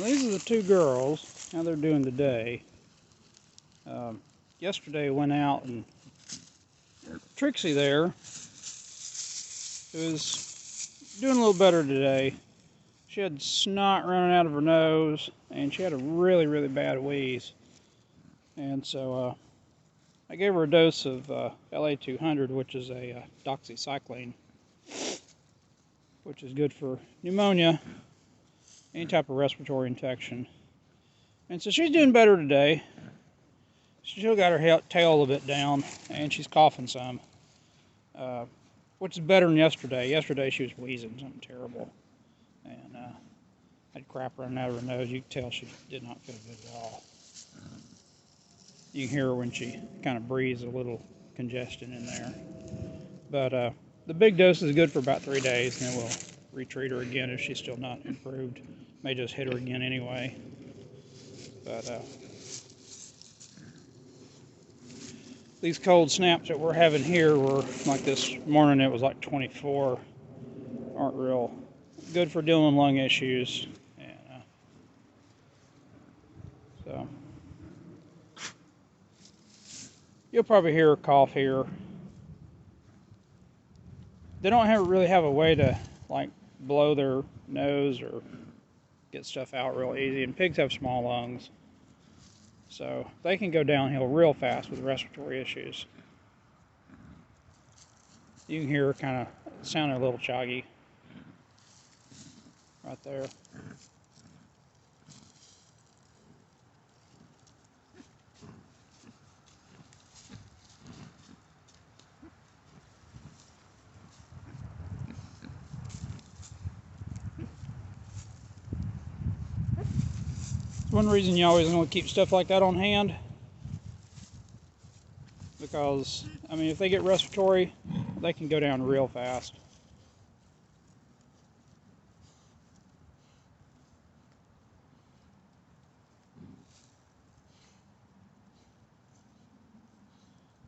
These are the two girls, how they're doing today. Yesterday went out and Trixie there was doing a little better today. She had snot running out of her nose and she had a really, really bad wheeze. And so I gave her a dose of LA-200, which is a doxycycline, which is good for pneumonia, any type of respiratory infection. And so she's doing better today. She still got her tail a little bit down, and she's coughing some, which is better than yesterday. Yesterday she was wheezing something terrible, and had crap running out of her nose. You could tell she did not feel good at all. You can hear her when she kind of breathes, a little congestion in there. But the big dose is good for about 3 days, and then we'll retreat her again if she's still not improved. May just hit her again anyway. But these cold snaps that we're having here were like this morning, it was like 24, aren't real good for dealing with lung issues. And so you'll probably hear a cough here. They don't really have a way to like blow their nose or get stuff out real easy, and pigs have small lungs, so they can go downhill real fast with respiratory issues. You can hear her kind of sounding a little choggy right there. One reason you always want to keep stuff like that on hand, because I mean, if they get respiratory, they can go down real fast.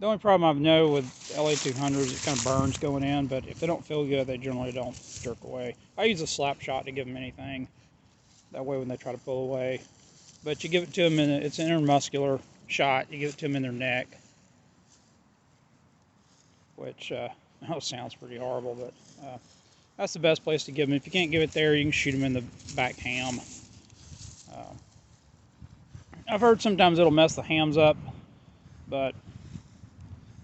The only problem I know with LA-200 is it kind of burns going in, but if they don't feel good, they generally don't jerk away. I use a slap shot to give them anything. That way when they try to pull away. But you give it to them, it's an intermuscular shot. You give it to them in their neck, which I know sounds pretty horrible, but that's the best place to give them. If you can't give it there, you can shoot them in the back ham. I've heard sometimes it'll mess the hams up, but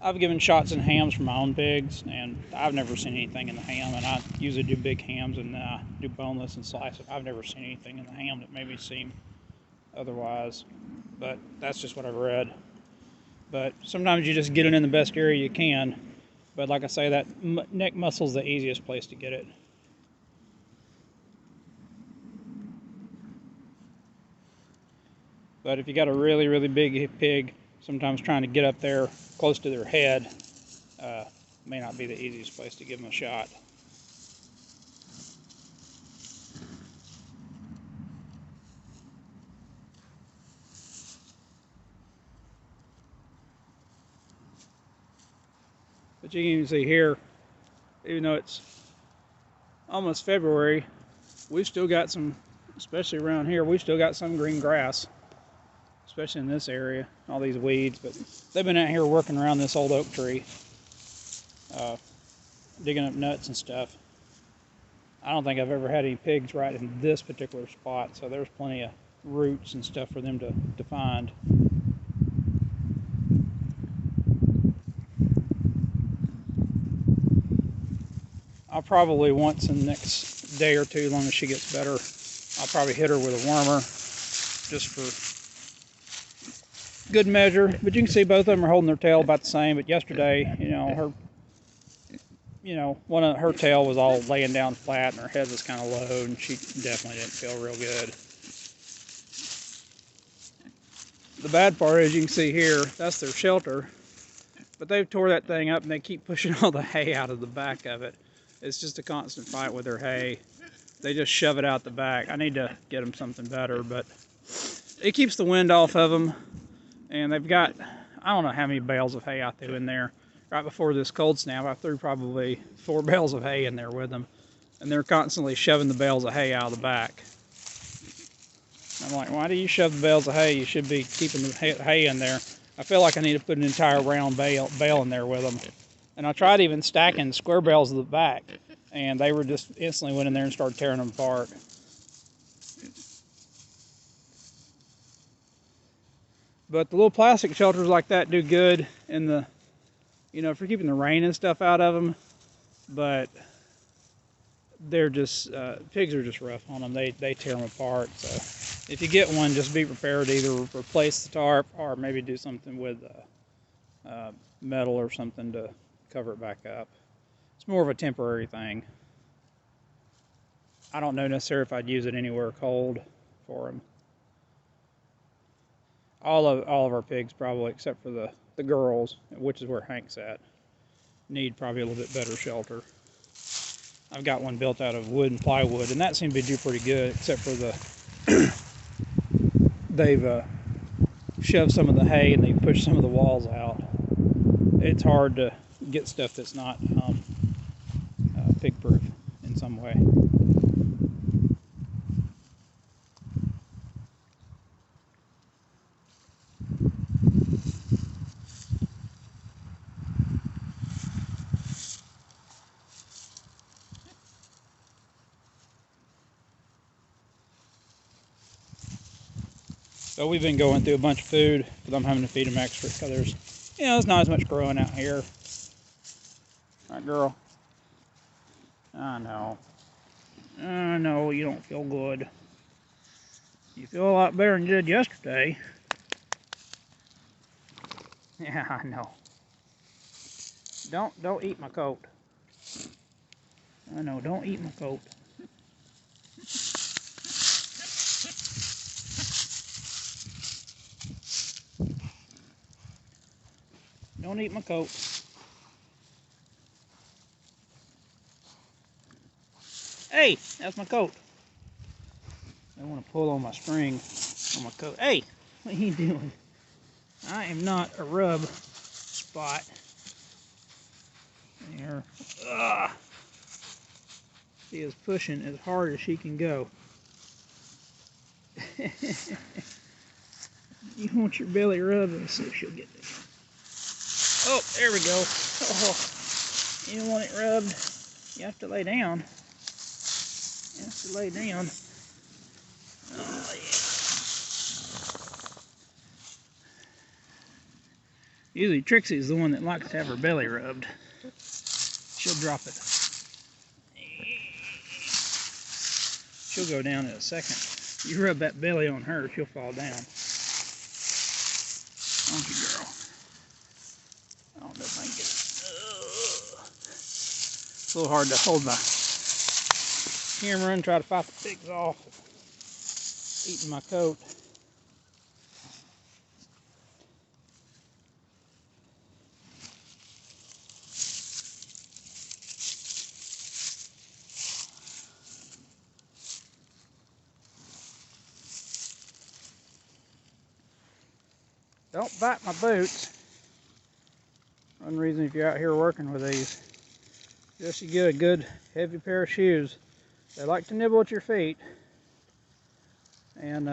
I've given shots in hams for my own pigs, and I've never seen anything in the ham. And I usually do big hams and do boneless and slice it. I've never seen anything in the ham that made me seem otherwise, but that's just what I've read. But sometimes you just get it in the best area you can. But like I say, that neck muscle is the easiest place to get it. But if you got a really, really big pig, sometimes trying to get up there close to their head may not be the easiest place to give them a shot. But you can even see here, even though it's almost February, we've still got some, especially around here, we've still got some green grass, especially in this area, all these weeds. But they've been out here working around this old oak tree, digging up nuts and stuff. I don't think I've ever had any pigs right in this particular spot, so there's plenty of roots and stuff for them to find. I'll probably once in the next day or two, as long as she gets better, I'll probably hit her with a wormer, just for good measure. But you can see both of them are holding their tail about the same. But yesterday, one of her tail was all laying down flat, and her head was kind of low, and she definitely didn't feel real good. The bad part is, you can see here, that's their shelter, but they've tore that thing up, and they keep pushing all the hay out of the back of it. It's just a constant fight with their hay. They just shove it out the back. I need to get them something better, but it keeps the wind off of them. And they've got, I don't know how many bales of hay I threw in there. Right before this cold snap, I threw probably 4 bales of hay in there with them. And they're constantly shoving the bales of hay out of the back. I'm like, why do you shove the bales of hay? You should be keeping the hay in there. I feel like I need to put an entire round bale in there with them. And I tried even stacking square bales at the back, and they were just instantly went in there and started tearing them apart. But the little plastic shelters like that do good in the, you know, for keeping the rain and stuff out of them. But they're just, pigs are just rough on them. They tear them apart. So if you get one, just be prepared to either replace the tarp or maybe do something with metal or something to cover it back up. It's more of a temporary thing. I don't know necessarily if I'd use it anywhere cold for them. All of our pigs probably, except for the girls, which is where Hank's at, need probably a little bit better shelter. I've got one built out of wood and plywood, and that seemed to do pretty good, except for they've shoved some of the hay and they've pushed some of the walls out. It's hard to get stuff that's not pig-proof in some way. So we've been going through a bunch of food because I'm having to feed them extra because there's not as much growing out here. Right, girl? I know you don't feel good. You feel a lot better than you did yesterday. Yeah, I know. Don't eat my coat. I know, don't eat my coat. Don't eat my coat. Hey, that's my coat. I want to pull on my string on my coat. Hey, what are you doing? I am not a rub spot. There. Ugh. She is pushing as hard as she can go. You want your belly rubbed? Let's see if she'll get there. Oh, there we go. Oh, you don't want it rubbed. You have to lay down. You have to lay down. Oh, yeah. Usually Trixie's the one that likes to have her belly rubbed. She'll drop it. She'll go down in a second. You rub that belly on her, she'll fall down. Don't you, girl? I don't know if I can get it. It's a little hard to hold my camera and try to fight the pigs off. Eating my coat. Don't bite my boots. One reason if you're out here working with these, just you get a good heavy pair of shoes. They like to nibble at your feet. And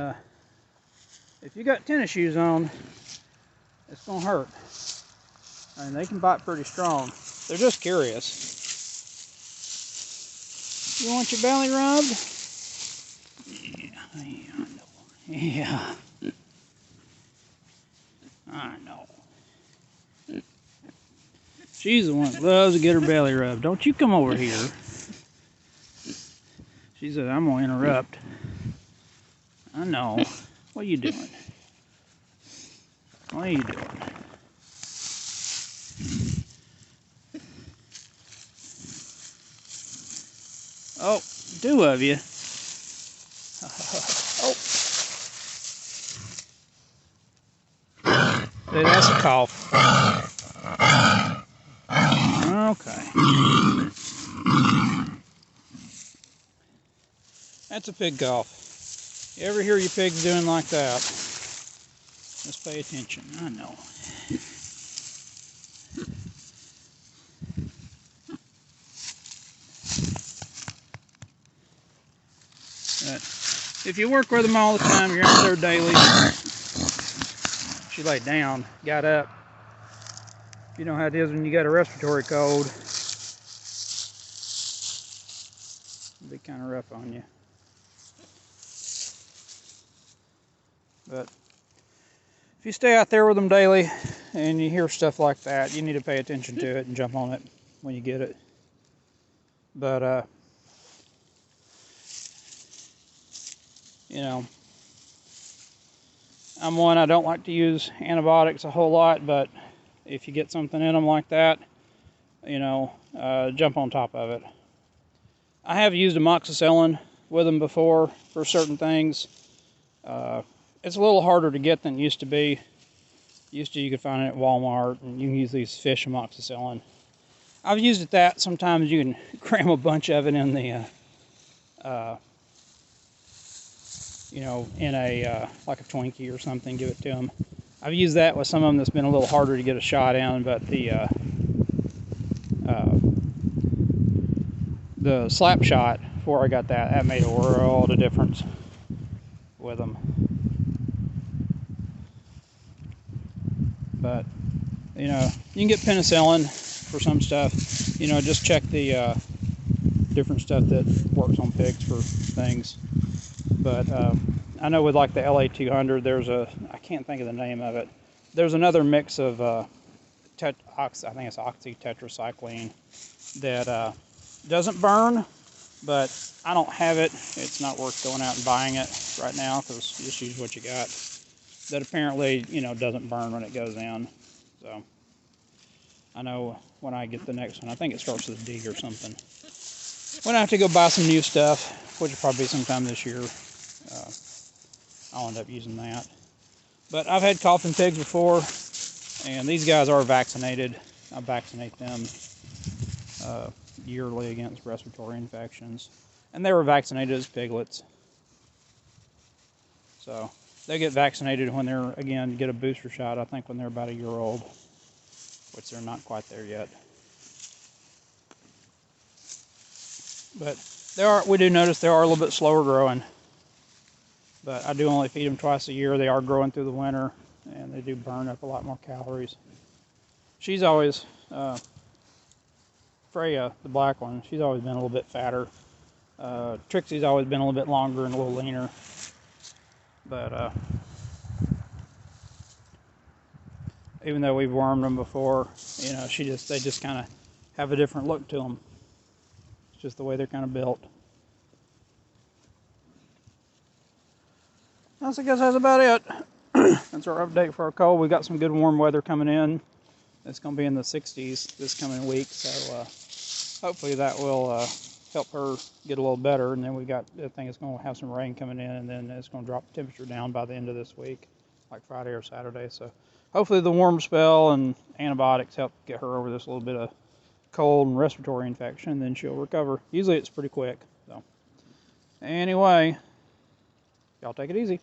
if you got tennis shoes on, it's gonna hurt. I mean, they can bite pretty strong. They're just curious. You want your belly rubbed? Yeah, I know. Yeah. I know. She's the one that loves to get her belly rubbed. Don't you come over here. She said, I'm going to interrupt. I know. What are you doing? What are you doing? Oh, two of you. Oh. Hey, that's a cough. Okay. That's a pig cough. You ever hear your pigs doing like that? Just pay attention. I know. If you work with them all the time, you're out there daily. She laid down, got up. You know how it is when you got a respiratory cold. It'll be kind of rough on you. But if you stay out there with them daily and you hear stuff like that, you need to pay attention to it and jump on it when you get it. But, you know, I don't like to use antibiotics a whole lot, but if you get something in them like that, you know, jump on top of it. I have used amoxicillin with them before for certain things. It's a little harder to get than it used to be. Used to, you could find it at Walmart, and you can use these fish amoxicillin. I've used it that. Sometimes you can cram a bunch of it in the, you know, in a, like a Twinkie or something, give it to them. I've used that with some of them that's been a little harder to get a shot in, but the slap shot, before I got that made a world of difference with them. But, you know, you can get penicillin for some stuff. You know, just check the different stuff that works on pigs for things. But I know with like the LA200, there's I can't think of the name of it. There's another mix of I think it's oxytetracycline that doesn't burn, but I don't have it. It's not worth going out and buying it right now, because just use what you got. That apparently, you know, doesn't burn when it goes in. So I know when I get the next one, I think it starts with a D or something. When I have to go buy some new stuff, which will probably be sometime this year, I'll end up using that. But I've had coughing pigs before, and these guys are vaccinated. I vaccinate them yearly against respiratory infections. And they were vaccinated as piglets. So they get vaccinated when they're, again, get a booster shot, I think when they're about a year old, which they're not quite there yet. But we do notice they are a little bit slower growing. But I do only feed them twice a year. They are growing through the winter, and they do burn up a lot more calories. She's always, Freya, the black one, she's always been a little bit fatter. Trixie's always been a little bit longer and a little leaner. But even though we've wormed them before, you know, they just kind of have a different look to them. It's just the way they're kind of built. I guess that's about it. That's our update for our cold. We've got some good warm weather coming in. It's going to be in the 60s this coming week, so hopefully that will help her get a little better. And then I think it's going to have some rain coming in, and then it's going to drop the temperature down by the end of this week, like Friday or Saturday. So hopefully the warm spell and antibiotics help get her over this little bit of cold and respiratory infection, and then she'll recover. Usually it's pretty quick. So anyway, y'all take it easy.